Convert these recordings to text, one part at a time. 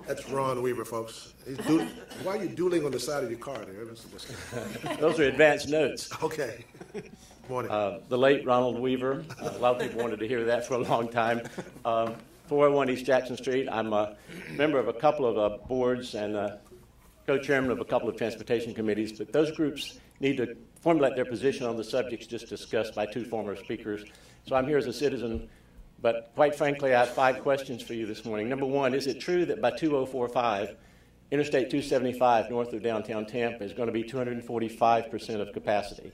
That's Ron Weaver, folks. Why are you dueling on the side of your car there? Those are advanced notes. Okay. Morning. The late Ronald Weaver. A lot of people wanted to hear that for a long time. 401 East Jackson Street. I'm a member of a couple of boards and co-chairman of a couple of transportation committees, but those groups need to formulate their position on the subjects just discussed by two former speakers. So I'm here as a citizen, but quite frankly, I have 5 questions for you this morning. Number one, is it true that by 2045, Interstate 275 north of downtown Tampa is going to be 245% of capacity?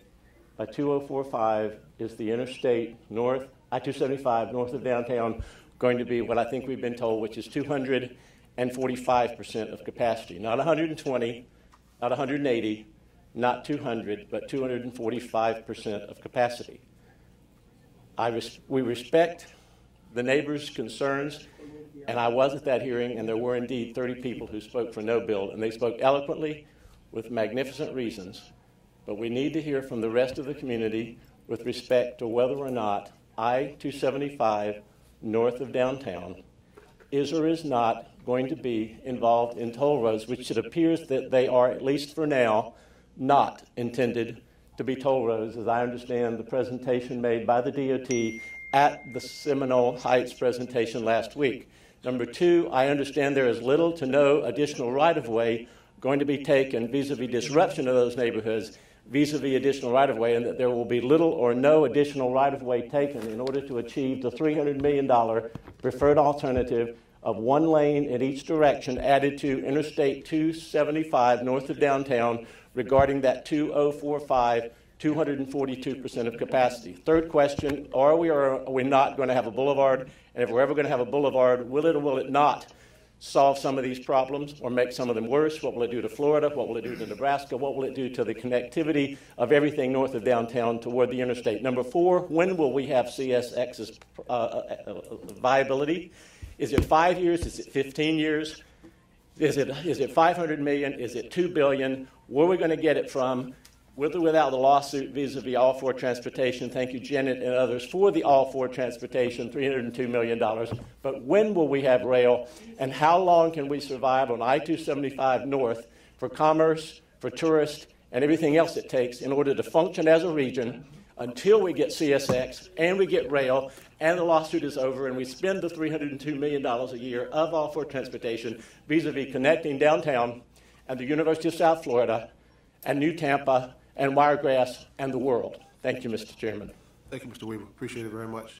By 2045, is the Interstate I-275 north of downtown going to be what I think we've been told, which is 245% of capacity? Not 120, not 180, not 200, but 245% of capacity. We respect the neighbors' concerns, and I was at that hearing, and there were indeed 30 people who spoke for no bill, and they spoke eloquently with magnificent reasons. But we need to hear from the rest of the community with respect to whether or not I-275 north of downtown is or is not going to be involved in toll roads, which it appears that they are, at least for now, not intended to be toll roads, as I understand the presentation made by the DOT at the Seminole Heights presentation last week. Number two, I understand there is little to no additional right-of-way going to be taken vis-a-vis disruption of those neighborhoods, vis-a-vis additional right-of-way, and that there will be little or no additional right-of-way taken in order to achieve the $300 million preferred alternative of one lane in each direction added to Interstate 275 north of downtown regarding that 2045 242% of capacity. Third question, are we or are we not going to have a boulevard? And if we're ever going to have a boulevard, will it or will it not solve some of these problems or make some of them worse? What will it do to Florida? What will it do to Nebraska? What will it do to the connectivity of everything north of downtown toward the interstate? Number four, when will we have CSX's viability? Is it 5 years? Is it 15 years? Is it 500 million? Is it 2 billion? Where are we going to get it from? With or without the lawsuit vis-a-vis all four transportation? Thank you, Janet and others, for the all four transportation, $302 million. But when will we have rail? And how long can we survive on I-275 north for commerce, for tourists, and everything else it takes in order to function as a region until we get CSX and we get rail and the lawsuit is over and we spend the $302 million a year of all four transportation vis-a-vis connecting downtown and the University of South Florida and New Tampa and Wiregrass and the world? Thank you, Mr. Chairman. Thank you, Mr. Weaver. Appreciate it very much.